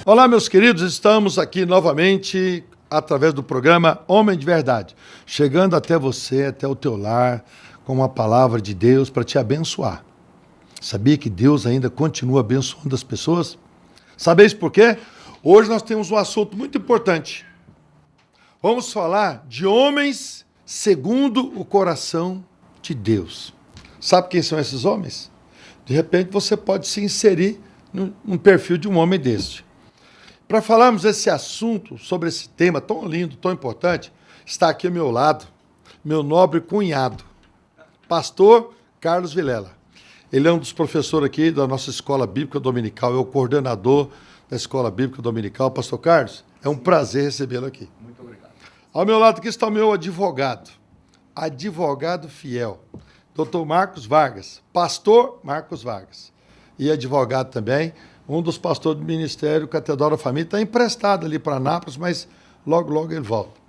Olá, meus queridos, estamos aqui novamente através do programa Homem de Verdade, chegando até você, até o teu lar, com uma palavra de Deus para te abençoar. Sabia que Deus ainda continua abençoando as pessoas? Sabeis por quê? Hoje nós temos um assunto muito importante. Vamos falar de homens segundo o coração de Deus. Sabe quem são esses homens? De repente você pode se inserir num perfil de um homem deste. Para falarmos desse assunto, sobre esse tema tão lindo, tão importante, está aqui ao meu lado, meu nobre cunhado, pastor Carlos Vilela. Ele é um dos professores aqui da nossa Escola Bíblica Dominical, é o coordenador da Escola Bíblica Dominical. Pastor Carlos, é um prazer recebê-lo aqui. Muito obrigado. Ao meu lado aqui está o meu advogado fiel, Dr. Marcos Vargas, pastor Marcos Vargas, e advogado também, um dos pastores do Ministério Catedral da Família, está emprestado ali para Anápolis, mas logo, logo ele volta.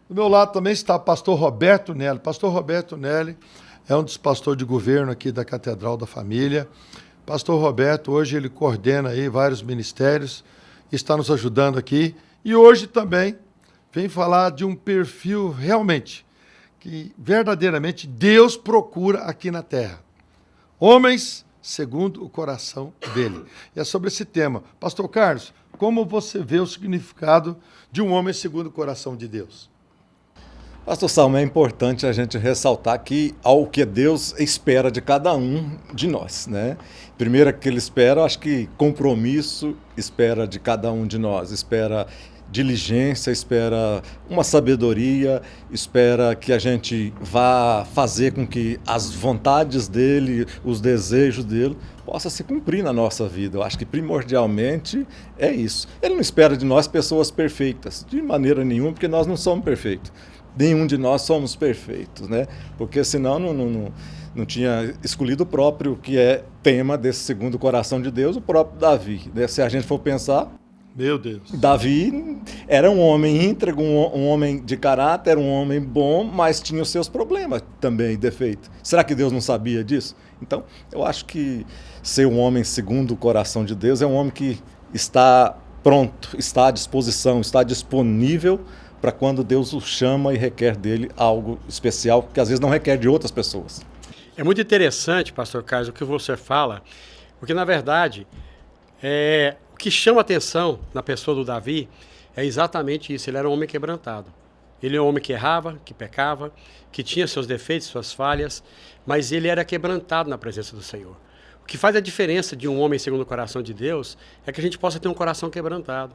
Do meu lado também está o pastor Roberto Nelli. Pastor Roberto Nelli é um dos pastores de governo aqui da Catedral da Família. Pastor Roberto, hoje ele coordena aí vários ministérios, está nos ajudando aqui. E hoje também vem falar de um perfil realmente, que verdadeiramente Deus procura aqui na terra. Homens segundo o coração dele. E é sobre esse tema. Pastor Carlos, como você vê o significado de um homem segundo o coração de Deus? Pastor Salmo, é importante a gente ressaltar que ao que Deus espera de cada um de nós, né? Primeiro que ele espera, acho que compromisso espera de cada um de nós, espera diligência, espera uma sabedoria, espera que a gente vá fazer com que as vontades dele, os desejos dele, possa se cumprir na nossa vida. Eu acho que primordialmente é isso. Ele não espera de nós pessoas perfeitas, de maneira nenhuma, porque nós não somos perfeitos. Nenhum de nós somos perfeitos, né? Porque senão não tinha escolhido o próprio, que é tema desse segundo coração de Deus, o próprio Davi. Se a gente for pensar, meu Deus. Davi era um homem íntegro, um homem de caráter, um homem bom, mas tinha os seus problemas também, defeitos. Será que Deus não sabia disso? Então, eu acho que ser um homem segundo o coração de Deus é um homem que está pronto, está à disposição, está disponível para quando Deus o chama e requer dele algo especial, que às vezes não requer de outras pessoas. É muito interessante, pastor Carlos, o que você fala, porque na verdade, o que chama atenção na pessoa do Davi é exatamente isso. Ele era um homem quebrantado. Ele é um homem que errava, que pecava, que tinha seus defeitos, suas falhas, mas ele era quebrantado na presença do Senhor. O que faz a diferença de um homem segundo o coração de Deus é que a gente possa ter um coração quebrantado.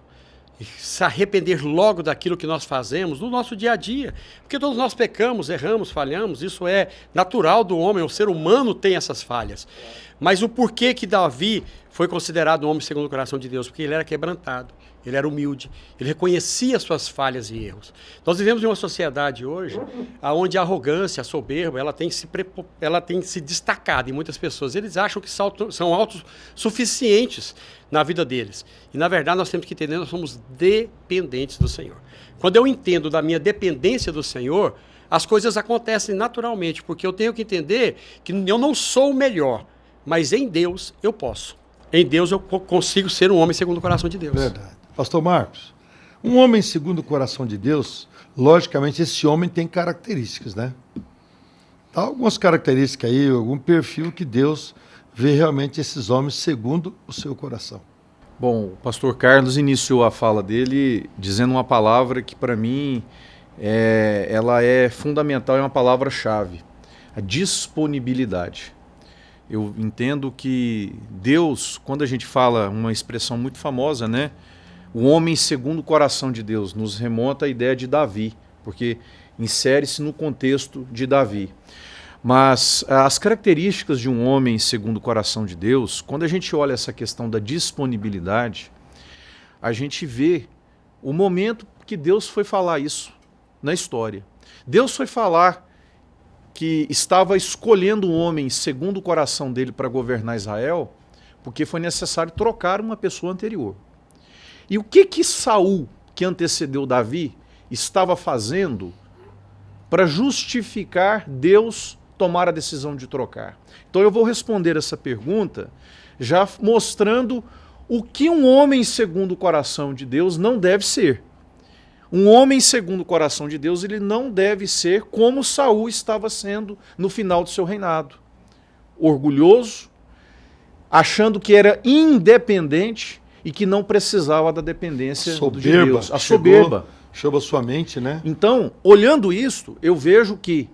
E se arrepender logo daquilo que nós fazemos no nosso dia a dia. Porque todos nós pecamos, erramos, falhamos, isso é natural do homem, o ser humano tem essas falhas. Mas o porquê que Davi foi considerado um homem segundo o coração de Deus? Porque ele era quebrantado, ele era humilde, ele reconhecia suas falhas e erros. Nós vivemos em uma sociedade hoje onde a arrogância, a soberba, ela tem se destacado em muitas pessoas. Eles acham que são autossuficientes na vida deles. E, na verdade, nós temos que entender que nós somos dependentes do Senhor. Quando eu entendo da minha dependência do Senhor, as coisas acontecem naturalmente, porque eu tenho que entender que eu não sou o melhor, mas em Deus eu posso. Em Deus eu consigo ser um homem segundo o coração de Deus. Verdade. Pastor Marcos, um homem segundo o coração de Deus, logicamente esse homem tem características, né? Há algumas características aí, algum perfil que Deus vê realmente esses homens segundo o seu coração. Bom, o pastor Carlos iniciou a fala dele dizendo uma palavra que para mim ela é fundamental, é uma palavra-chave, a disponibilidade. Eu entendo que Deus, quando a gente fala uma expressão muito famosa, né? O homem segundo o coração de Deus, nos remonta à ideia de Davi, porque insere-se no contexto de Davi. Mas as características de um homem segundo o coração de Deus, quando a gente olha essa questão da disponibilidade, a gente vê o momento que Deus foi falar isso na história. Deus foi falar que estava escolhendo um homem segundo o coração dele para governar Israel, porque foi necessário trocar uma pessoa anterior. E o que Saul, que antecedeu Davi, estava fazendo para justificar Deus tomar a decisão de trocar? Então eu vou responder essa pergunta já mostrando o que um homem segundo o coração de Deus não deve ser. Um homem segundo o coração de Deus, ele não deve ser como Saul estava sendo no final do seu reinado. Orgulhoso, achando que era independente e que não precisava da dependência de Deus. A soberba. Chegou a sua mente, né? Então, olhando isso, eu vejo que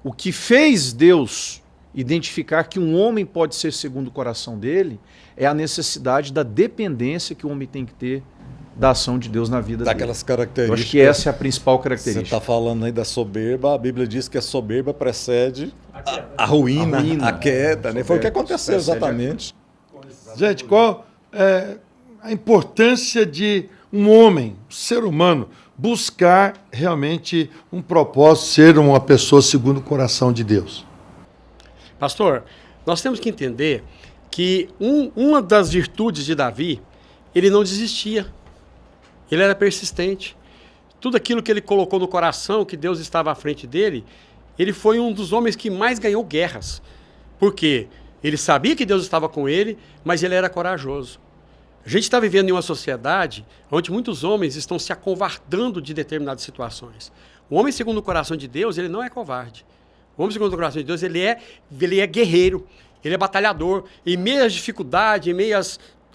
o que fez Deus identificar que um homem pode ser segundo o coração dele é a necessidade da dependência que o homem tem que ter da ação de Deus na vida Daquelas dele. características. Eu acho que essa é a principal Você característica. está falando aí da soberba, a Bíblia diz que a soberba precede a ruína, a queda, né? Foi o que aconteceu exatamente. Gente, qual é a importância de um homem, um ser humano, buscar realmente um propósito, ser uma pessoa segundo o coração de Deus? Pastor, nós temos que entender que uma das virtudes de Davi, ele não desistia. Ele era persistente. Tudo aquilo que ele colocou no coração, que Deus estava à frente dele, ele foi um dos homens que mais ganhou guerras. Por quê? Ele sabia que Deus estava com ele, mas ele era corajoso. A gente está vivendo em uma sociedade onde muitos homens estão se acovardando de determinadas situações. O homem segundo o coração de Deus, ele não é covarde. O homem segundo o coração de Deus, ele é guerreiro, ele é batalhador. Em meio às dificuldades, em meio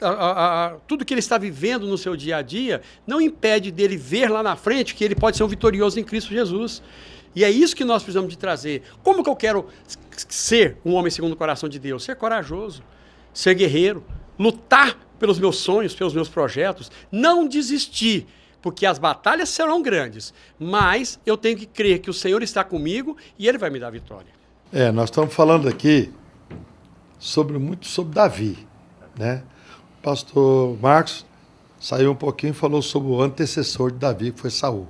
a tudo que ele está vivendo no seu dia a dia, não impede dele ver lá na frente que ele pode ser um vitorioso em Cristo Jesus. E é isso que nós precisamos de trazer. Como que eu quero ser um homem segundo o coração de Deus? Ser corajoso, ser guerreiro, lutar pelos meus sonhos, pelos meus projetos, não desistir, porque as batalhas serão grandes, mas eu tenho que crer que o Senhor está comigo e Ele vai me dar vitória. Nós estamos falando aqui muito sobre Davi, né? O pastor Marcos saiu um pouquinho e falou sobre o antecessor de Davi, que foi Saul.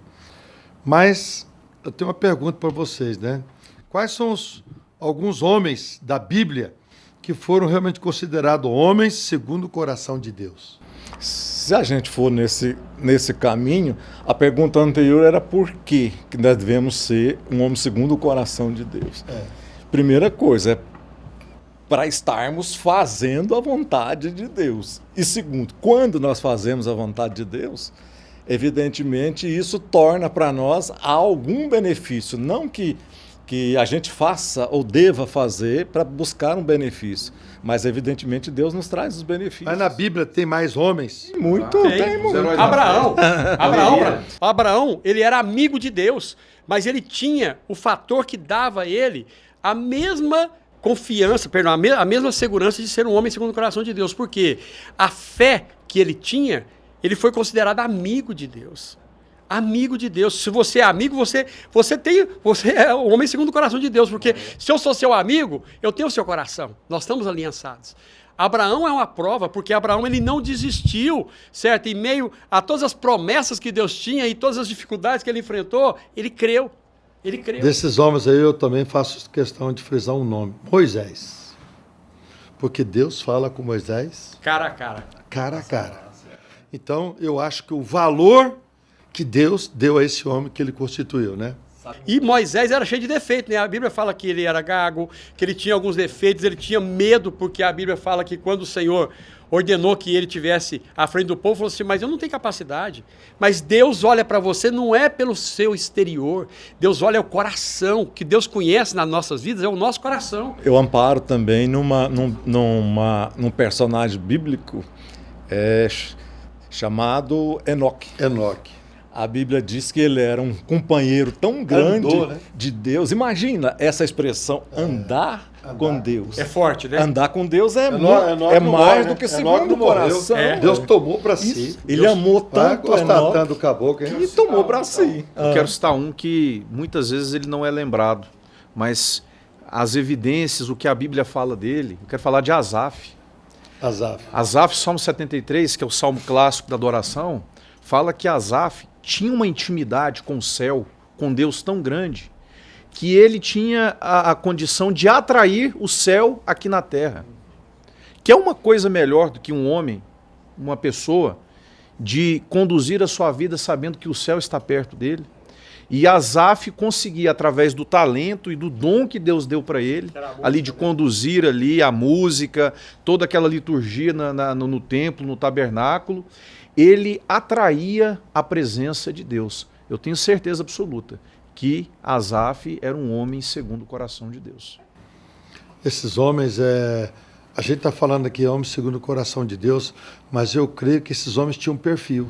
Mas eu tenho uma pergunta para vocês, né? Quais são alguns homens da Bíblia que foram realmente considerados homens segundo o coração de Deus? Se a gente for nesse caminho, a pergunta anterior era por que nós devemos ser um homem segundo o coração de Deus. Primeira coisa, para estarmos fazendo a vontade de Deus. E segundo, quando nós fazemos a vontade de Deus, evidentemente isso torna para nós algum benefício, não que a gente faça ou deva fazer para buscar um benefício, mas evidentemente Deus nos traz os benefícios. Mas na Bíblia tem mais homens? Tem muito. Abraão, ele era amigo de Deus, mas ele tinha o fator que dava a ele a mesma confiança, perdão, a mesma segurança de ser um homem segundo o coração de Deus, porque a fé que ele tinha, ele foi considerado amigo de Deus. Amigo de Deus. Se você é amigo, você é o homem segundo o coração de Deus, porque se eu sou seu amigo, eu tenho o seu coração. Nós estamos aliançados. Abraão é uma prova, porque Abraão ele não desistiu, certo? Em meio a todas as promessas que Deus tinha e todas as dificuldades que ele enfrentou, ele creu. Ele creu. Desses homens aí eu também faço questão de frisar um nome. Moisés. Porque Deus fala com Moisés Cara a cara. cara a cara. Então, eu acho que o valor que Deus deu a esse homem que ele constituiu, né? E Moisés era cheio de defeitos, né? A Bíblia fala que ele era gago, que ele tinha alguns defeitos, ele tinha medo, porque a Bíblia fala que quando o Senhor ordenou que ele tivesse à frente do povo, falou assim, mas eu não tenho capacidade. Mas Deus olha para você não é pelo seu exterior, Deus olha o coração, que Deus conhece nas nossas vidas, é o nosso coração. Eu amparo também num personagem bíblico chamado Enoque. Enoque. A Bíblia diz que ele era um companheiro tão grande de Deus. Imagina essa expressão, andar com Deus. É forte, né? Andar com Deus é mais do que segundo o coração. Deus tomou para si. Ele amou tanto constatando o caboclo. E tomou para si. Eu quero citar um que muitas vezes ele não é lembrado, mas as evidências, o que a Bíblia fala dele, eu quero falar de Asaf. Asaf, Salmo 73, que é o salmo clássico da adoração, fala que Asaf tinha uma intimidade com o céu, com Deus tão grande, que ele tinha a condição de atrair o céu aqui na terra. Que é uma coisa melhor do que um homem, uma pessoa, de conduzir a sua vida sabendo que o céu está perto dele. E Asaf conseguia, através do talento e do dom que Deus deu para ele, ali de conduzir ali a música, toda aquela liturgia no templo, no tabernáculo, ele atraía a presença de Deus. Eu tenho certeza absoluta que Asaf era um homem segundo o coração de Deus. Esses homens, a gente está falando aqui homens segundo o coração de Deus, mas eu creio que esses homens tinham um perfil.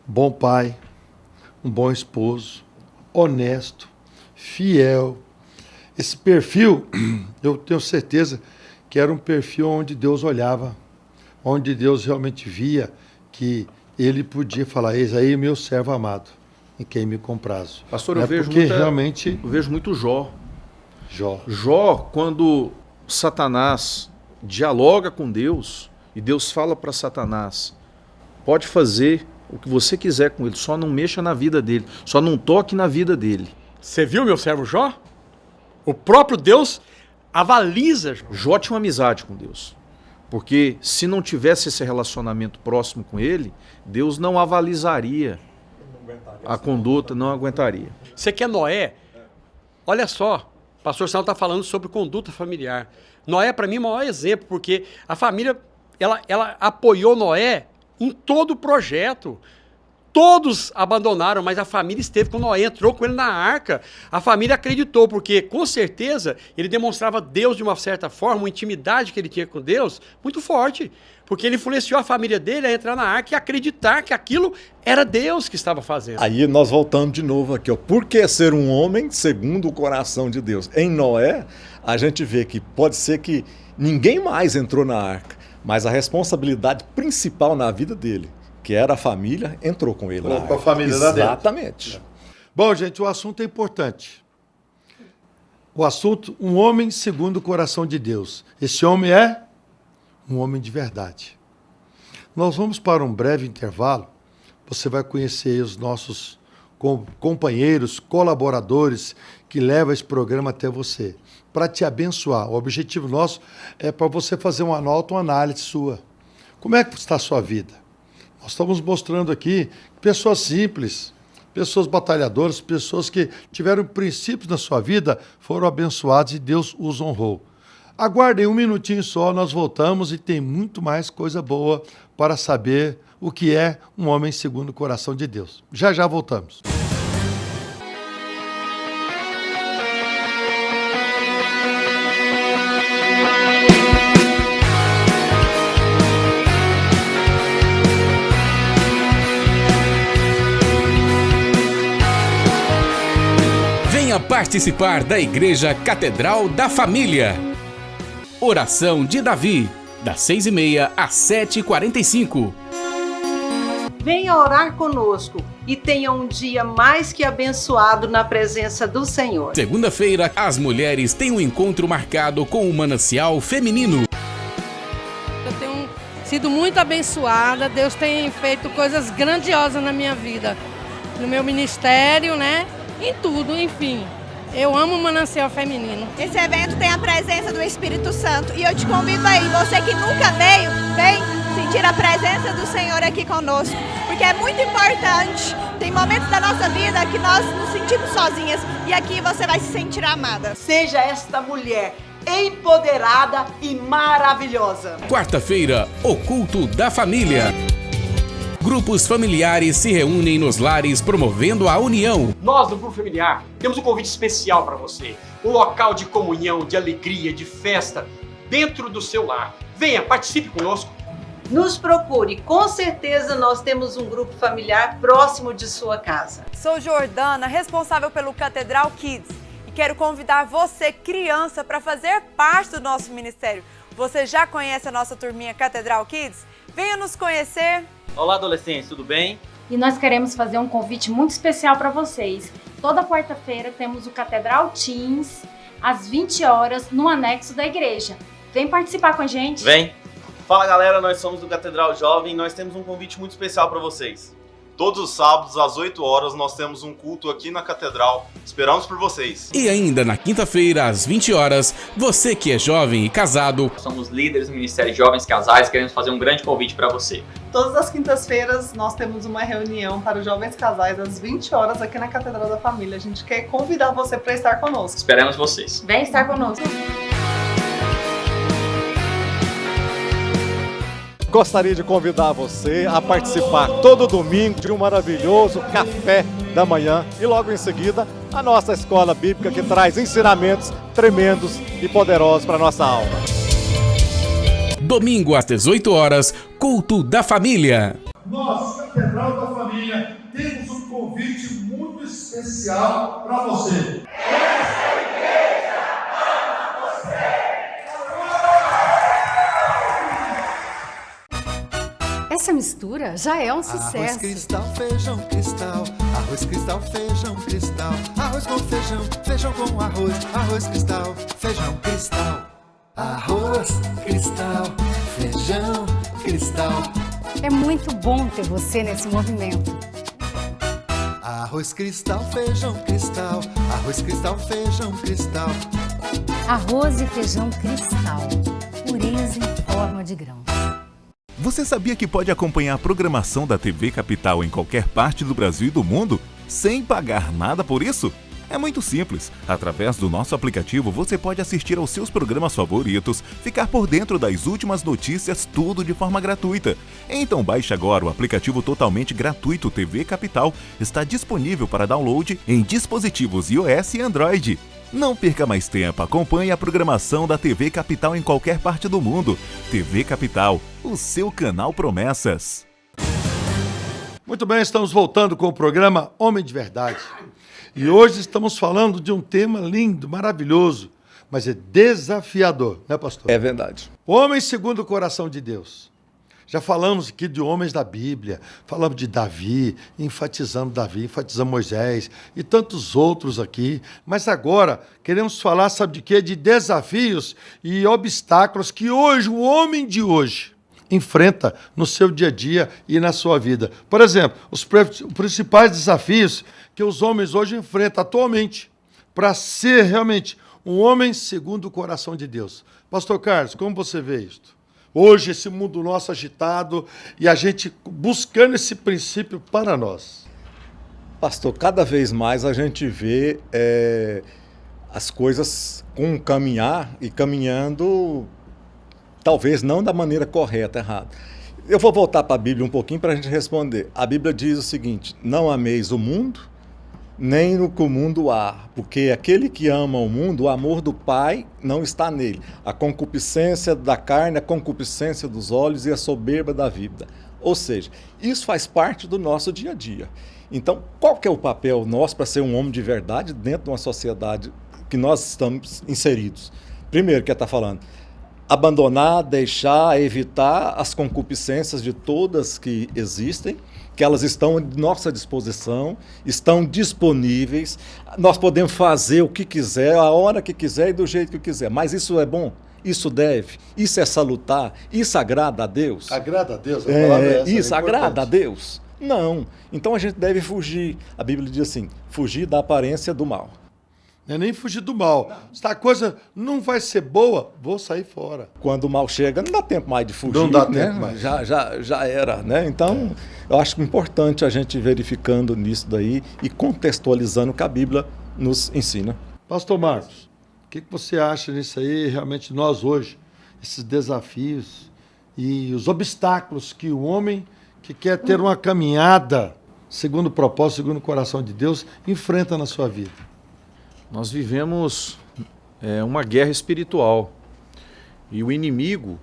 Bom pai, um bom esposo, honesto, fiel. Esse perfil, eu tenho certeza que era um perfil onde Deus olhava, onde Deus realmente via que ele podia falar: eis aí meu servo amado, em quem me comprazo. Pastor, eu vejo muito Jó. Jó, quando Satanás dialoga com Deus e Deus fala para Satanás: pode fazer o que você quiser com ele, só não mexa na vida dele, só não toque na vida dele. Você viu meu servo Jó? O próprio Deus avaliza Jó. Jó tinha uma amizade com Deus, porque se não tivesse esse relacionamento próximo com ele, Deus não avalizaria a conduta, não aguentaria. Você quer Noé? Olha só, o pastor Saulo está falando sobre conduta familiar. Noé, para mim, é o maior exemplo, porque a família ela apoiou Noé em todo o projeto. Todos abandonaram, mas a família esteve com Noé, entrou com ele na arca. A família acreditou, porque com certeza ele demonstrava Deus de uma certa forma, uma intimidade que ele tinha com Deus muito forte. Porque ele influenciou a família dele a entrar na arca e acreditar que aquilo era Deus que estava fazendo. Aí nós voltamos de novo aqui, ó. Por que ser um homem segundo o coração de Deus? Em Noé, a gente vê que pode ser que ninguém mais entrou na arca, mas a responsabilidade principal na vida dele, que era a família, entrou com ele. Com a família lá dentro. Exatamente. Bom, gente, o assunto é importante. O assunto, um homem segundo o coração de Deus. Esse homem é um homem de verdade. Nós vamos para um breve intervalo. Você vai conhecer os nossos companheiros, colaboradores que levam esse programa até você, para te abençoar. O objetivo nosso é para você fazer uma autoanálise sua. Como é que está a sua vida? Nós estamos mostrando aqui pessoas simples, pessoas batalhadoras, pessoas que tiveram princípios na sua vida, foram abençoadas e Deus os honrou. Aguardem um minutinho só, nós voltamos e tem muito mais coisa boa para saber o que é um homem segundo o coração de Deus. Já já voltamos. Venha participar da Igreja Catedral da Família. Oração de Davi, das 6h30 às 7h45. Venha orar conosco e tenha um dia mais que abençoado na presença do Senhor. Segunda-feira, as mulheres têm um encontro marcado com o Manancial Feminino. Eu tenho sido muito abençoada, Deus tem feito coisas grandiosas na minha vida, no meu ministério, né? Em tudo, enfim. Eu amo o Manancial Feminino. Esse evento tem a presença do Espírito Santo e eu te convido aí, você que nunca veio, vem sentir a presença do Senhor aqui conosco, porque é muito importante. Tem momentos da nossa vida que nós nos sentimos sozinhas e aqui você vai se sentir amada. Seja esta mulher empoderada e maravilhosa. Quarta-feira, o culto da família. Grupos familiares se reúnem nos lares promovendo a união. Nós, do Grupo Familiar, temos um convite especial para você. Um local de comunhão, de alegria, de festa, dentro do seu lar. Venha, participe conosco. Nos procure, com certeza nós temos um grupo familiar próximo de sua casa. Sou Jordana, responsável pelo Catedral Kids, e quero convidar você, criança, para fazer parte do nosso ministério. Você já conhece a nossa turminha Catedral Kids? Venha nos conhecer. Olá, adolescentes, tudo bem? E nós queremos fazer um convite muito especial para vocês. Toda quarta-feira temos o Catedral Teens, às 20 horas, no anexo da igreja. Vem participar com a gente. Vem! Fala, galera, nós somos do Catedral Jovem e nós temos um convite muito especial para vocês. Todos os sábados, às 8 horas, nós temos um culto aqui na Catedral. Esperamos por vocês. E ainda na quinta-feira, às 20 horas, você que é jovem e casado. Somos líderes do Ministério de Jovens Casais, queremos fazer um grande convite para você. Todas as quintas-feiras nós temos uma reunião para os jovens casais às 20 horas aqui na Catedral da Família. A gente quer convidar você para estar conosco. Esperamos vocês. Vem estar conosco. Gostaria de convidar você a participar todo domingo de um maravilhoso café da manhã e logo em seguida a nossa escola bíblica que traz ensinamentos tremendos e poderosos para a nossa alma. Domingo às 18 horas, culto da família. Nós, Catedral da Família, temos um convite muito especial para você. Essa mistura já é um sucesso. Arroz cristal, feijão cristal. Arroz cristal, feijão cristal. Arroz com feijão, feijão com arroz. Arroz cristal, feijão cristal. Arroz cristal, feijão cristal. É muito bom ter você nesse movimento. Arroz cristal, feijão cristal. Arroz cristal, feijão cristal. Arroz e feijão cristal. Pureza em forma de grão. Você sabia que pode acompanhar a programação da TV Capital em qualquer parte do Brasil e do mundo sem pagar nada por isso? É muito simples. Através do nosso aplicativo, você pode assistir aos seus programas favoritos, ficar por dentro das últimas notícias, tudo de forma gratuita. Então baixe agora o aplicativo totalmente gratuito TV Capital. Está disponível para download em dispositivos iOS e Android. Não perca mais tempo, acompanhe a programação da TV Capital em qualquer parte do mundo. TV Capital, o seu canal Promessas. Muito bem, estamos voltando com o programa Homem de Verdade. E hoje estamos falando de um tema lindo, maravilhoso, mas é desafiador, né, pastor? É verdade. Homem segundo o coração de Deus. Já falamos aqui de homens da Bíblia, falamos de Davi, enfatizamos Moisés e tantos outros aqui. Mas agora queremos falar, sabe de quê? De desafios e obstáculos que hoje, o homem de hoje, enfrenta no seu dia a dia e na sua vida. Por exemplo, os principais desafios que os homens hoje enfrentam atualmente para ser realmente um homem segundo o coração de Deus. Pastor Carlos, como você vê isto? Hoje, esse mundo nosso agitado e a gente buscando esse princípio para nós. Pastor, cada vez mais a gente vê as coisas com um caminhar e caminhando, talvez não da maneira correta, errada. Eu vou voltar para a Bíblia um pouquinho para a gente responder. A Bíblia diz o seguinte: não ameis o mundo, nem no que o mundo há, porque aquele que ama o mundo, o amor do Pai não está nele. A concupiscência da carne, a concupiscência dos olhos e a soberba da vida. Ou seja, isso faz parte do nosso dia a dia. Então, qual que é o papel nosso para ser um homem de verdade dentro de uma sociedade que nós estamos inseridos? Primeiro, que está falando, abandonar, deixar, evitar as concupiscências de todas que existem, que elas estão à nossa disposição, estão disponíveis, nós podemos fazer o que quiser, a hora que quiser e do jeito que quiser, mas isso é bom, isso deve, isso é salutar, isso agrada a Deus? Agrada a Deus? A palavra é essa, isso é agrada a Deus? Não, então a gente deve fugir, a Bíblia diz assim, fugir da aparência do mal. Não é nem fugir do mal. Se a coisa não vai ser boa, vou sair fora. Quando o mal chega, não dá tempo mais de fugir. Não dá né? tempo mais. Já era, né? Então, eu acho importante a gente verificando nisso daí e contextualizando o que a Bíblia nos ensina. Pastor Marcos, o que você acha nisso aí, realmente nós hoje, esses desafios e os obstáculos que o homem que quer ter uma caminhada segundo o propósito, segundo o coração de Deus, enfrenta na sua vida? Nós vivemos uma guerra espiritual e o inimigo,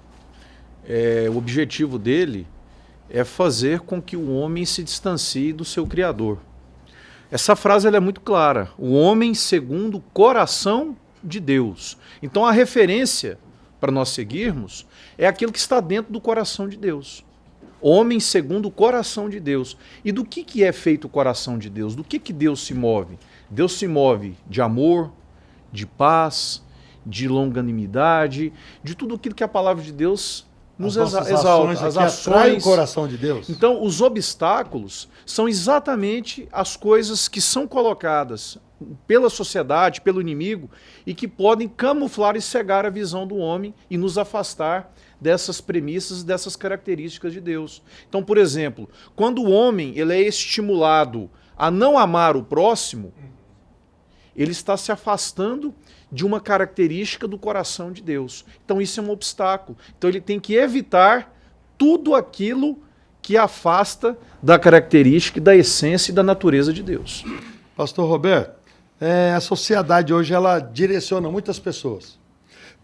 o objetivo dele é fazer com que o homem se distancie do seu Criador. Essa frase ela é muito clara, o homem segundo o coração de Deus. Então a referência para nós seguirmos é aquilo que está dentro do coração de Deus. Homem segundo o coração de Deus. E do que é feito o coração de Deus? Do que Deus se move? Deus se move de amor, de paz, de longanimidade, de tudo aquilo que a palavra de Deus nos nossas exalta. ações As aqui atraem o ações. coração de Deus. Então, os obstáculos são exatamente as coisas que são colocadas pela sociedade, pelo inimigo, e que podem camuflar e cegar a visão do homem e nos afastar dessas premissas, dessas características de Deus. Então, por exemplo, quando o homem ele é estimulado a não amar o próximo, ele está se afastando de uma característica do coração de Deus. Então isso é um obstáculo. Então ele tem que evitar tudo aquilo que afasta da característica, da essência e da natureza de Deus. Pastor Roberto, a sociedade hoje ela direciona muitas pessoas,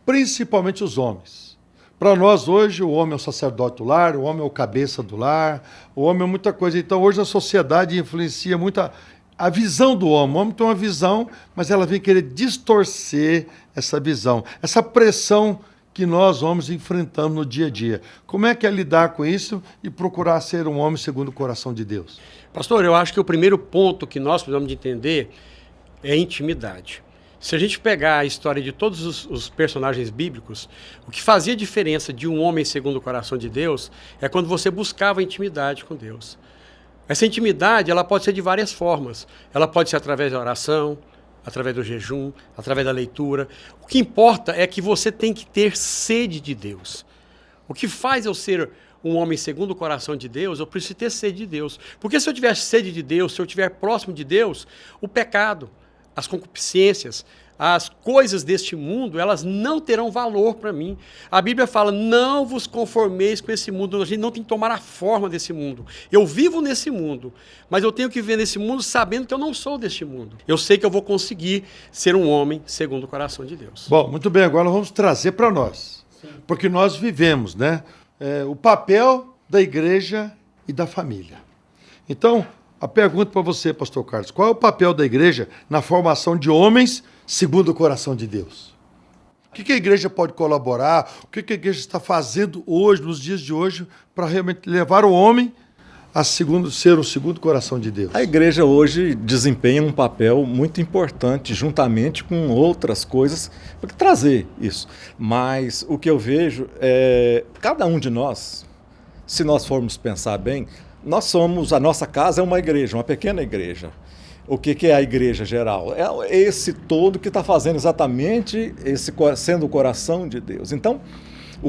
principalmente os homens. Para nós hoje o homem é o sacerdote do lar, o homem é o cabeça do lar, o homem é muita coisa. Então hoje a sociedade influencia muito a visão do homem. O homem tem uma visão, mas ela vem querer distorcer essa visão. Essa pressão que nós, homens, enfrentamos no dia a dia. Como é que é lidar com isso e procurar ser um homem segundo o coração de Deus? Pastor, eu acho que o primeiro ponto que nós precisamos de entender é a intimidade. Se a gente pegar a história de todos os personagens bíblicos, o que fazia diferença de um homem segundo o coração de Deus é quando você buscava intimidade com Deus. Essa intimidade, ela pode ser de várias formas. Ela pode ser através da oração, através do jejum, através da leitura. O que importa é que você tem que ter sede de Deus. O que faz eu ser um homem segundo o coração de Deus, eu preciso ter sede de Deus. Porque se eu tiver sede de Deus, se eu estiver próximo de Deus, o pecado, as concupiscências, as coisas deste mundo, elas não terão valor para mim. A Bíblia fala, não vos conformeis com esse mundo. A gente não tem que tomar a forma desse mundo. Eu vivo nesse mundo, mas eu tenho que viver nesse mundo sabendo que eu não sou deste mundo. Eu sei que eu vou conseguir ser um homem segundo o coração de Deus. Bom, muito bem, agora nós vamos trazer para nós. Sim. Porque nós vivemos, né? O papel da igreja e da família. Então, a pergunta para você, pastor Carlos, qual é o papel da igreja na formação de homens segundo o coração de Deus? O que a igreja pode colaborar? O que a igreja está fazendo hoje, nos dias de hoje, para realmente levar o homem a ser o segundo coração de Deus? A igreja hoje desempenha um papel muito importante, juntamente com outras coisas, para trazer isso. Mas o que eu vejo é, cada um de nós, se nós formos pensar bem, a nossa casa é uma igreja, uma pequena igreja. O que é a igreja geral? É esse todo que está fazendo exatamente sendo o coração de Deus. Então,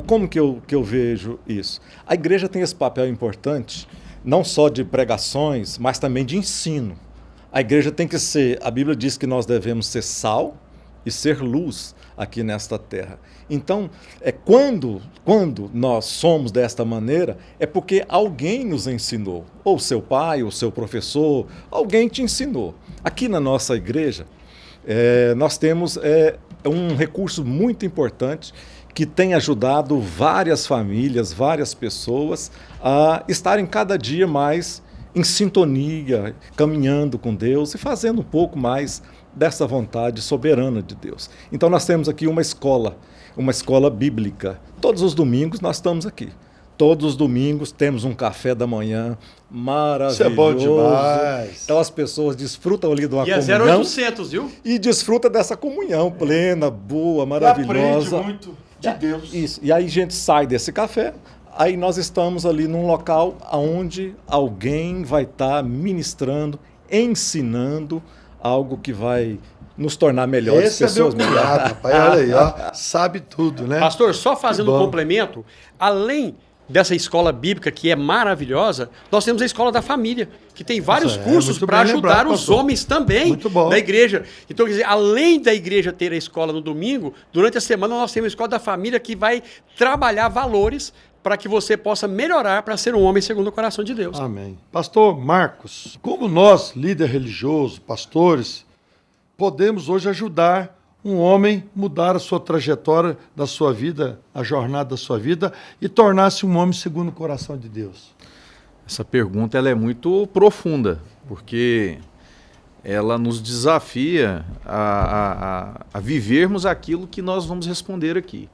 como que eu vejo isso? A igreja tem esse papel importante, não só de pregações, mas também de ensino. A igreja tem que ser, a Bíblia diz que nós devemos ser sal e ser luz aqui nesta terra. Então, quando nós somos desta maneira, é porque alguém nos ensinou, ou seu pai, ou seu professor, alguém te ensinou. Aqui na nossa igreja, nós temos um recurso muito importante que tem ajudado várias famílias, várias pessoas a estarem cada dia mais em sintonia, caminhando com Deus e fazendo um pouco mais dessa vontade soberana de Deus. Então nós temos aqui uma escola bíblica. Todos os domingos nós estamos aqui. Todos os domingos temos um café da manhã maravilhoso. Isso é bom demais. Então as pessoas desfrutam ali de uma comunhão. E é 0800, viu? E desfruta dessa comunhão plena, boa, maravilhosa. E aprende muito de Deus. Isso. E aí a gente sai desse café, aí nós estamos ali num local onde alguém vai estar ministrando, ensinando algo que vai nos tornar melhores pessoas. Esse é meu cunhado, rapaz. Olha aí, ó. Sabe tudo, né? Pastor, só fazendo um complemento, além dessa escola bíblica que é maravilhosa, nós temos a escola da família, que tem vários cursos para ajudar os homens também da igreja. Então, quer dizer, além da igreja ter a escola no domingo, durante a semana nós temos a escola da família que vai trabalhar valores para que você possa melhorar para ser um homem segundo o coração de Deus. Amém. Pastor Marcos, como nós, líder religioso, pastores, podemos hoje ajudar um homem mudar a sua trajetória da sua vida, a jornada da sua vida e tornar-se um homem segundo o coração de Deus? Essa pergunta ela é muito profunda, porque ela nos desafia a vivermos aquilo que nós vamos responder aqui.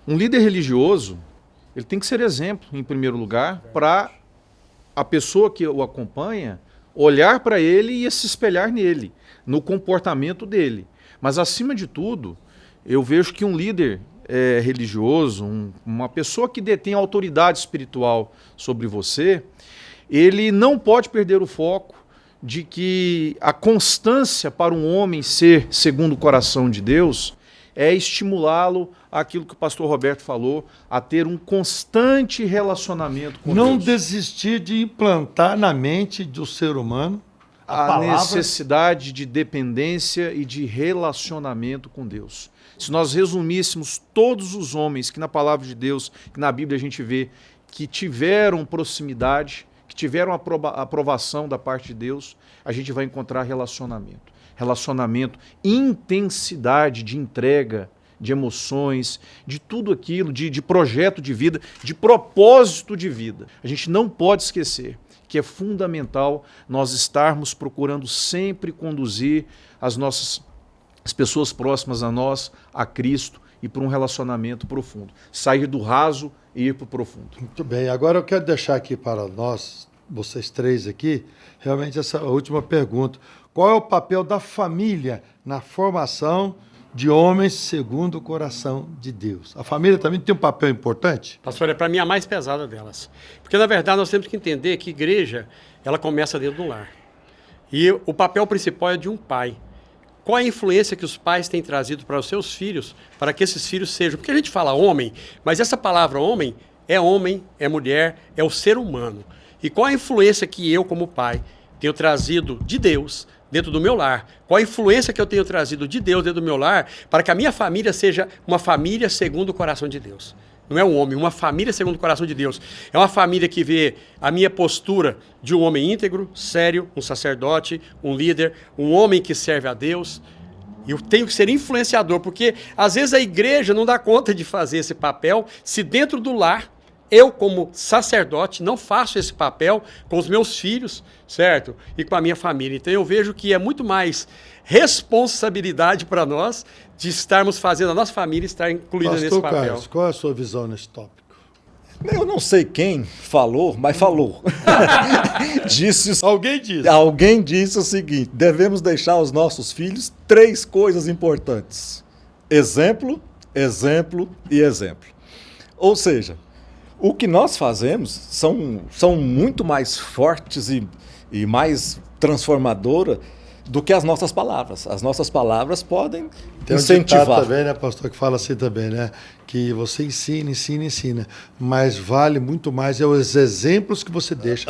Um líder religioso, ele tem que ser exemplo, em primeiro lugar, para a pessoa que o acompanha olhar para ele e se espelhar nele, no comportamento dele. Mas, acima de tudo, eu vejo que um líder religioso, uma pessoa que detém autoridade espiritual sobre você, ele não pode perder o foco de que a constância para um homem ser segundo o coração de Deus é estimulá-lo àquilo que o pastor Roberto falou, a ter um constante relacionamento com Não Deus. desistir de implantar na mente do ser humano a necessidade de dependência e de relacionamento com Deus. Se nós resumíssemos todos os homens que na palavra de Deus, que na Bíblia a gente vê, que tiveram proximidade, que tiveram aprovação da parte de Deus, a gente vai encontrar relacionamento. Relacionamento, intensidade de entrega, de emoções, de tudo aquilo, de projeto de vida, de propósito de vida. A gente não pode esquecer que é fundamental nós estarmos procurando sempre conduzir as pessoas próximas a nós, a Cristo, e para um relacionamento profundo. Sair do raso e ir para o profundo. Muito bem, agora eu quero deixar aqui para nós, vocês três aqui, realmente essa última pergunta. Qual é o papel da família na formação de homens segundo o coração de Deus? A família também tem um papel importante? Pastor, é para mim a mais pesada delas. Porque, na verdade, nós temos que entender que igreja, ela começa dentro do lar. E o papel principal é de um pai. Qual a influência que os pais têm trazido para os seus filhos, para que esses filhos sejam... Porque a gente fala homem, mas essa palavra homem, é mulher, é o ser humano. E qual a influência que eu, como pai, tenho trazido de Deus dentro do meu lar? Qual a influência que eu tenho trazido de Deus dentro do meu lar para que a minha família seja uma família segundo o coração de Deus? Não é um homem, uma família segundo o coração de Deus. É uma família que vê a minha postura de um homem íntegro, sério, um sacerdote, um líder, um homem que serve a Deus. E eu tenho que ser influenciador, porque às vezes a igreja não dá conta de fazer esse papel se dentro do lar eu, como sacerdote, não faço esse papel com os meus filhos, certo? E com a minha família. Então eu vejo que é muito mais responsabilidade para nós de estarmos fazendo a nossa família estar incluída nesse papel. Carlos, qual é a sua visão nesse tópico? Eu não sei quem falou, mas falou. Alguém disse. Alguém disse o seguinte: devemos deixar aos nossos filhos 3 coisas importantes: exemplo, exemplo e exemplo. Ou seja, o que nós fazemos são muito mais fortes e mais transformadoras do que as nossas palavras. As nossas palavras podem incentivar. Tem um também, né, pastor, que fala assim também, né? Que você ensina, mas vale muito mais os exemplos que você deixa.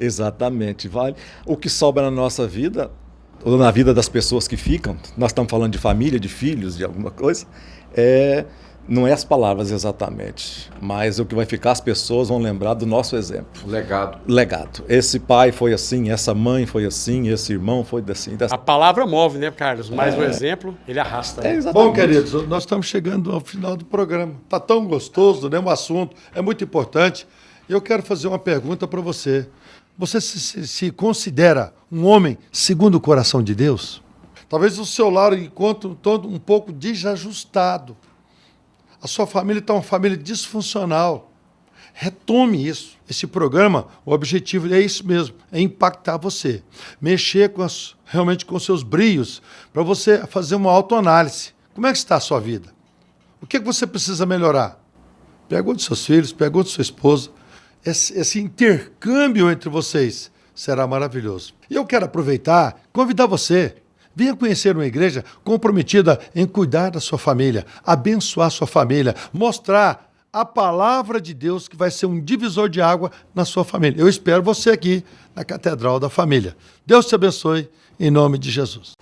Exatamente. Vale. O que sobra na nossa vida, ou na vida das pessoas que ficam, nós estamos falando de família, de filhos, de alguma coisa, não é as palavras exatamente, mas o que vai ficar, as pessoas vão lembrar do nosso exemplo. Legado. Esse pai foi assim, essa mãe foi assim, esse irmão foi assim. A palavra move, né, Carlos? Mas o exemplo, ele arrasta. Bom, queridos, nós estamos chegando ao final do programa. Está tão gostoso, né? Um assunto é muito importante. E eu quero fazer uma pergunta para você. Você se considera um homem segundo o coração de Deus? Talvez o seu lar encontre um pouco desajustado. A sua família está uma família disfuncional. Retome isso. Esse programa, o objetivo é isso mesmo, é impactar você. Mexer realmente com os seus brios, para você fazer uma autoanálise. Como é que está a sua vida? O que você precisa melhorar? Pergunte seus filhos, pergunte sua esposa. Esse intercâmbio entre vocês será maravilhoso. E eu quero aproveitar e convidar você. Venha conhecer uma igreja comprometida em cuidar da sua família, abençoar sua família, mostrar a palavra de Deus que vai ser um divisor de água na sua família. Eu espero você aqui na Catedral da Família. Deus te abençoe, em nome de Jesus.